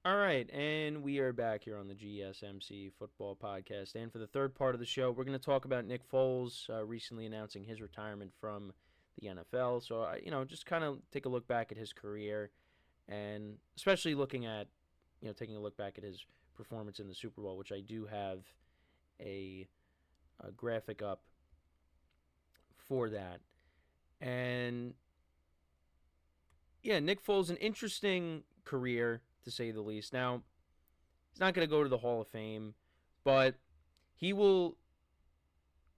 All right, and we are back here on the GSMC Football Podcast. And for the third part of the show, we're going to talk about Nick Foles recently announcing his retirement from the NFL. So, just kind of take a look back at his career, and especially looking at, taking a look back at his performance in the Super Bowl, which I do have a, a graphic up for that. And yeah, Nick Foles, an interesting career to say the least. Now, he's not going to go to the Hall of Fame, but he will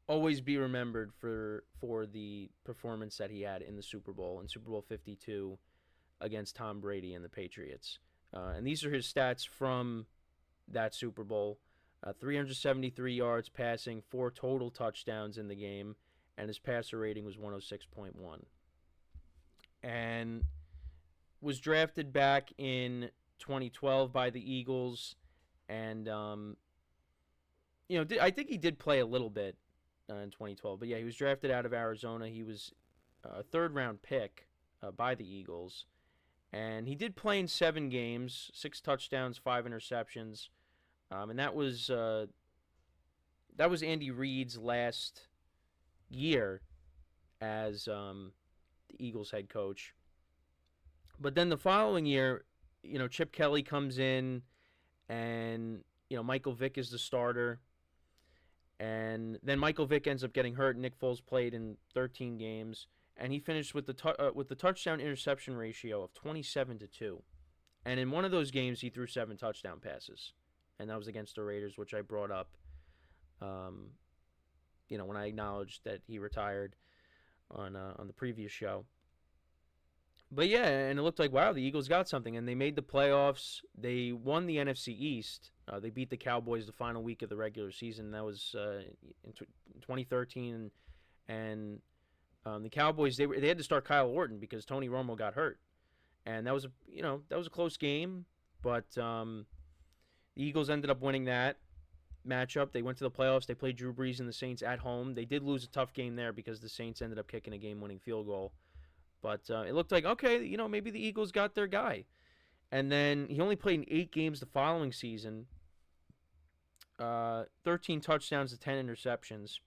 always be remembered for the performance that he had in the Super Bowl, in Super Bowl 52 against Tom Brady and the Patriots. And these are his stats from that Super Bowl. 373 yards passing, 4 total touchdowns in the game, and his passer rating was 106.1. And was drafted back in 2012 by the Eagles, and I think he did play a little bit in 2012. But yeah, he was drafted out of Arizona. He was a third-round pick by the Eagles, and he did play in 7 games, 6 touchdowns, 5 interceptions, and that was Andy Reid's last year as the Eagles head coach. But then the following year, Chip Kelly comes in, and Michael Vick is the starter, and then Michael Vick ends up getting hurt. Nick Foles played in 13 games, and he finished with the touchdown interception ratio of 27-2. And in one of those games, he threw 7 touchdown passes, and that was against the Raiders, which I brought up. When I acknowledged that he retired on the previous show. But yeah, and it looked like, wow, the Eagles got something, and they made the playoffs. They won the NFC East. They beat the Cowboys the final week of the regular season. That was in 2013, and the Cowboys they had to start Kyle Orton because Tony Romo got hurt, and that was a close game, but the Eagles ended up winning that matchup. They went to the playoffs. They played Drew Brees and the Saints at home. They did lose a tough game there because the Saints ended up kicking a game-winning field goal. But it looked like, okay, maybe the Eagles got their guy. And then he only played in 8 games the following season. 13 touchdowns to 10 interceptions.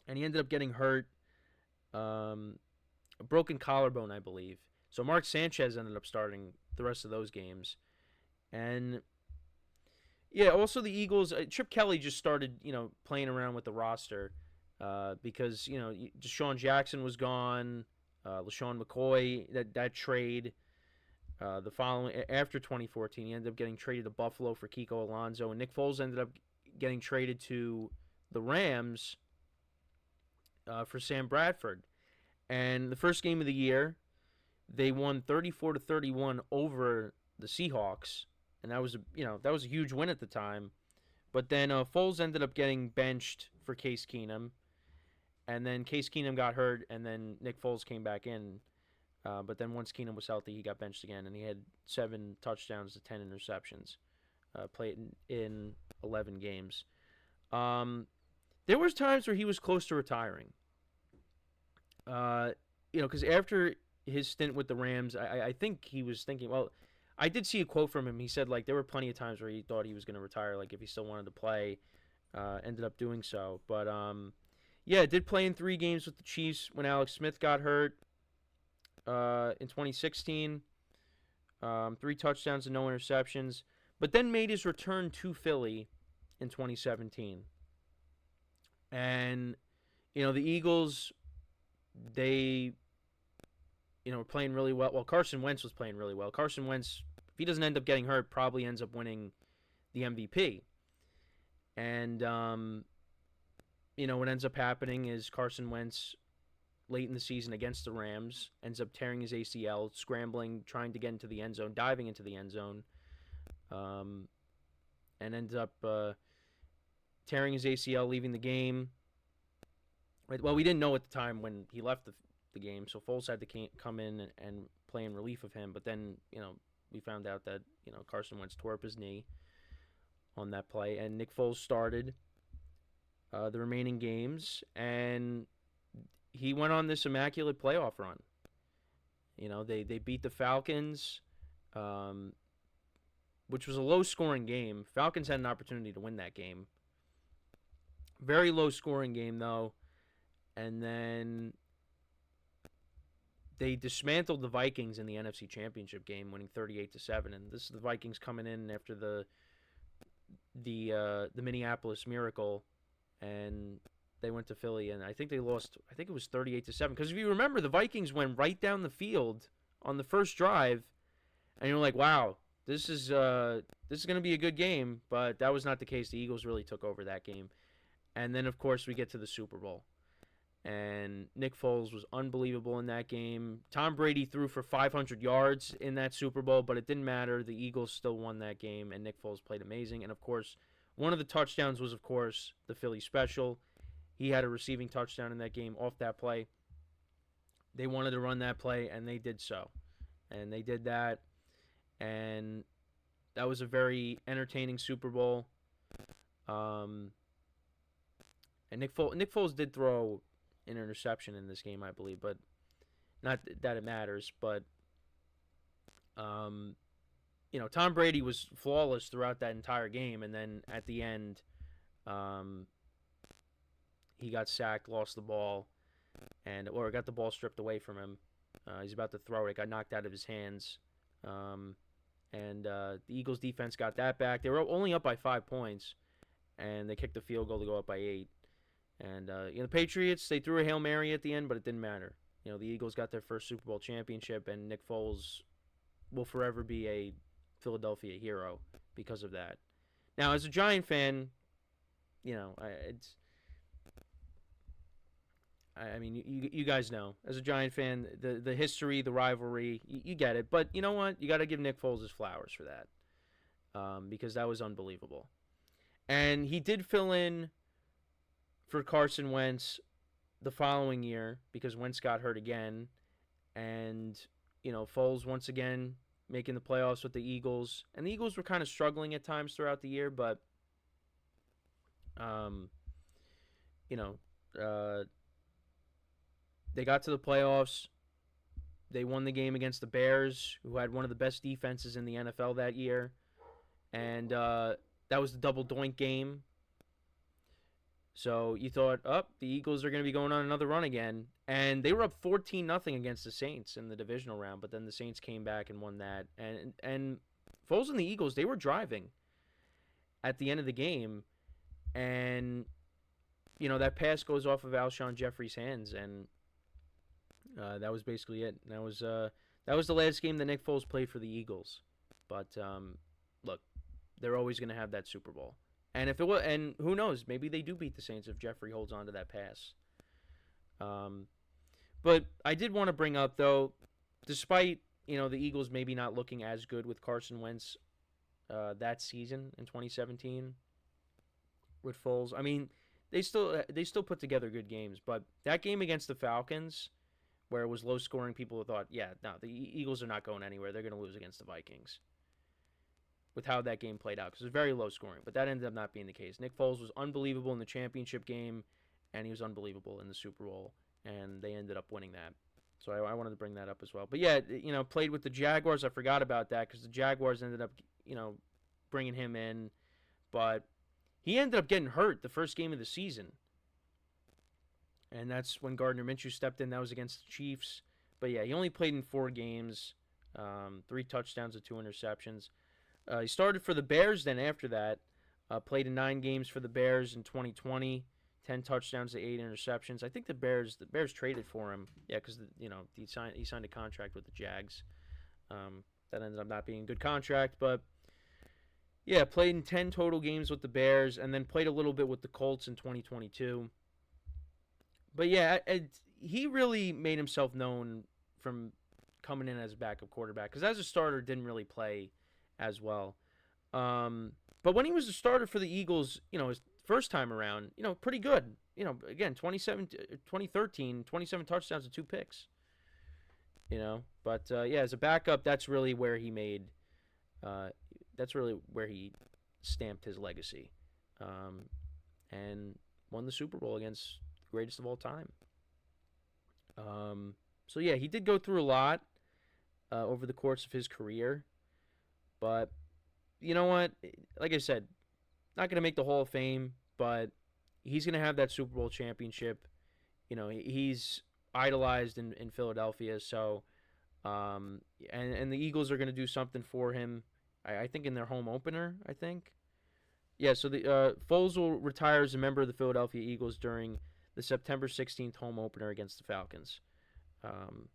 And he ended up getting hurt. A broken collarbone, I believe. So Mark Sanchez ended up starting the rest of those games. And yeah, also the Eagles, Chip Kelly just started, playing around with the roster because, Deshaun Jackson was gone. LaShawn McCoy, that trade, the following after 2014, he ended up getting traded to Buffalo for Kiko Alonso, and Nick Foles ended up getting traded to the Rams for Sam Bradford. And the first game of the year, they won 34-31 over the Seahawks, and that was a huge win at the time. But then Foles ended up getting benched for Case Keenum. And then Case Keenum got hurt, and then Nick Foles came back in. But then once Keenum was healthy, he got benched again, and he had 7 touchdowns to 10 interceptions. Played in 11 games. There was times where he was close to retiring. Because after his stint with the Rams, I think he was thinking, well, I did see a quote from him. He said, like, there were plenty of times where he thought he was going to retire, like, if he still wanted to play. Ended up doing so. But, yeah, did play in 3 games with the Chiefs when Alex Smith got hurt in 2016. 3 touchdowns and no interceptions. But then made his return to Philly in 2017. And, the Eagles, they, were playing really well. Well, Carson Wentz was playing really well. Carson Wentz, if he doesn't end up getting hurt, probably ends up winning the MVP. And, what ends up happening is Carson Wentz, late in the season against the Rams, ends up tearing his ACL, scrambling, trying to get into the end zone, diving into the end zone, and ends up tearing his ACL, leaving the game. Well, we didn't know at the time when he left the game, so Foles had to come in and play in relief of him. But then, we found out that, Carson Wentz tore up his knee on that play, and Nick Foles started the remaining games, and he went on this immaculate playoff run. They beat the Falcons. which was a low-scoring game. Falcons had an opportunity to win that game. Very low-scoring game, though. And then they dismantled the Vikings in the NFC Championship game, winning 38-7. And this is the Vikings coming in after the Minneapolis Miracle, and they went to Philly, and I think they lost. I think it was 38-7. Because if you remember, the Vikings went right down the field on the first drive, and you're like, wow, this is going to be a good game. But that was not the case. The Eagles really took over that game. And then, of course, we get to the Super Bowl. And Nick Foles was unbelievable in that game. Tom Brady threw for 500 yards in that Super Bowl, but it didn't matter. The Eagles still won that game, and Nick Foles played amazing. And, of course, one of the touchdowns was, of course, the Philly special. He had a receiving touchdown in that game off that play. They wanted to run that play, and they did so. And they did that, and that was a very entertaining Super Bowl. And Nick Foles did throw an interception in this game, I believe, but not that it matters. But Tom Brady was flawless throughout that entire game, and then at the end, he got sacked, lost the ball, or got the ball stripped away from him. He's about to throw it. It got knocked out of his hands, and the Eagles defense got that back. They were only up by 5 points, and they kicked the field goal to go up by 8. And, the Patriots, they threw a Hail Mary at the end, but it didn't matter. The Eagles got their first Super Bowl championship, and Nick Foles will forever be a Philadelphia hero because of that. Now, as a Giant fan, you guys know. As a Giant fan, the history, the rivalry, you get it. But you know what? You got to give Nick Foles his flowers for that, because that was unbelievable. And he did fill in for Carson Wentz the following year because Wentz got hurt again. And, Foles once again making the playoffs with the Eagles. And the Eagles were kind of struggling at times throughout the year, but, they got to the playoffs. They won the game against the Bears, who had one of the best defenses in the NFL that year. And that was the double doink game. So you thought, the Eagles are going to be going on another run again. And they were up 14-0 against the Saints in the divisional round, but then the Saints came back and won that. And Foles and the Eagles, they were driving at the end of the game. And, that pass goes off of Alshon Jeffrey's hands, and that was basically it. That was the last game that Nick Foles played for the Eagles. But, look, they're always going to have that Super Bowl. And if it was, and who knows, maybe they do beat the Saints if Jeffrey holds on to that pass. But I did want to bring up, though, despite, the Eagles maybe not looking as good with Carson Wentz that season in 2017 with Foles. I mean, they still put together good games. But that game against the Falcons, where it was low scoring, people thought, the Eagles are not going anywhere. They're going to lose against the Vikings. With how that game played out, because it was very low scoring. But that ended up not being the case. Nick Foles was unbelievable in the championship game, and he was unbelievable in the Super Bowl, and they ended up winning that. So I wanted to bring that up as well. But yeah, played with the Jaguars. I forgot about that because the Jaguars ended up, bringing him in. But he ended up getting hurt the first game of the season. And that's when Gardner Minshew stepped in. That was against the Chiefs. But yeah, he only played in 4 games, 3 touchdowns and 2 interceptions. He started for the Bears then after that. Played in 9 games for the Bears in 2020. 10 touchdowns to 8 interceptions. I think the Bears traded for him. Yeah, because he signed a contract with the Jags. That ended up not being a good contract, but yeah, played in 10 total games with the Bears, and then played a little bit with the Colts in 2022. But yeah, he really made himself known from coming in as a backup quarterback, because as a starter didn't really play as well. But when he was a starter for the Eagles, his first time around, pretty good. Again, 2013, 27 touchdowns and 2 picks. But yeah, as a backup, that's really where he made, stamped his legacy, and won the Super Bowl against the greatest of all time. So yeah, he did go through a lot over the course of his career, but you know what? Like I said, not going to make the Hall of Fame, but he's going to have that Super Bowl championship. He's idolized in Philadelphia, so and the Eagles are going to do something for him. I think in their home opener, I think. Yeah, so the Foles will retire as a member of the Philadelphia Eagles during the September 16th home opener against the Falcons. Um,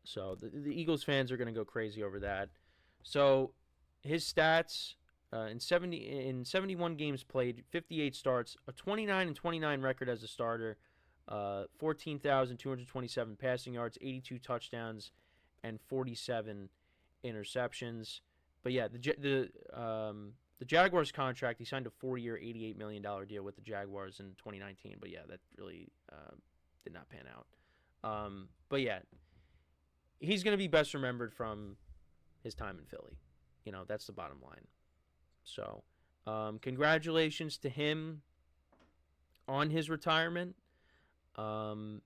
so the Eagles fans are going to go crazy over that. So his stats in 71 games played, 58 starts, a 29-29 record as a starter, 14,227 passing yards, 82 touchdowns, and 47 interceptions. But yeah, the Jaguars contract, he signed a 4-year, $88 million deal with the Jaguars in 2019. But yeah, that really did not pan out. But yeah, he's going to be best remembered from his time in Philly. That's the bottom line. So, congratulations to him on his retirement. Like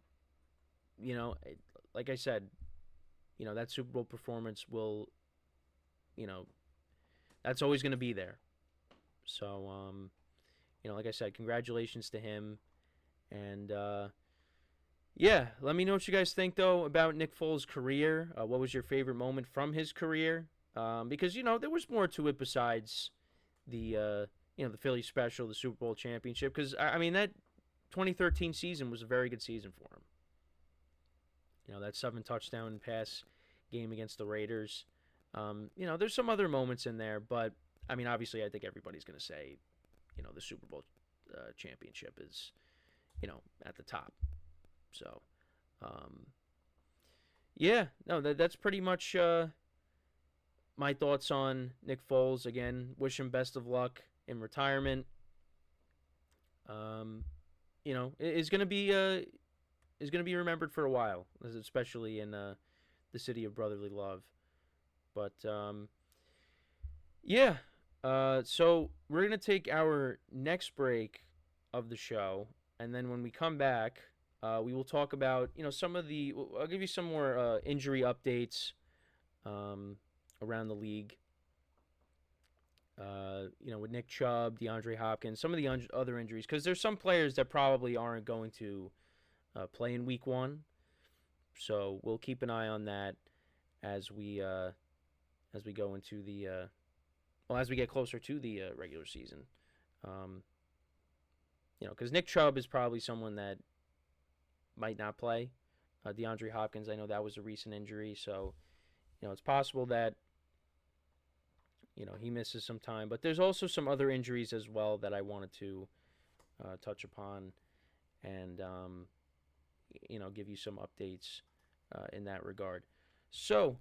I said, that Super Bowl performance will, that's always going to be there. So, like I said, congratulations to him. And, yeah, let me know what you guys think, though, about Nick Foles' career. What was your favorite moment from his career? Because, there was more to it besides the Philly special, the Super Bowl championship. Because, I mean, that 2013 season was a very good season for him. That 7-touchdown pass game against the Raiders. There's some other moments in there, but, I mean, obviously I think everybody's going to say, the Super Bowl championship is, at the top. So, yeah, no, that's pretty much my thoughts on Nick Foles. Again, wish him best of luck in retirement. Is going to be remembered for a while, especially in the city of brotherly love. But yeah, so we're going to take our next break of the show, and then when we come back, we will talk about some of the. I'll give you some more injury updates around the league. With Nick Chubb, DeAndre Hopkins, some of the other injuries, because there's some players that probably aren't going to play in Week 1. So we'll keep an eye on that as we go into the as we get closer to the regular season. Because Nick Chubb is probably someone that might not play. DeAndre Hopkins, I know that was a recent injury, so it's possible that he misses some time. But there's also some other injuries as well that I wanted to touch upon and give you some updates in that regard. So,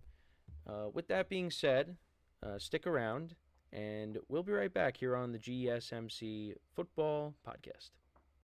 with that being said, stick around, and we'll be right back here on the GSMC Football Podcast.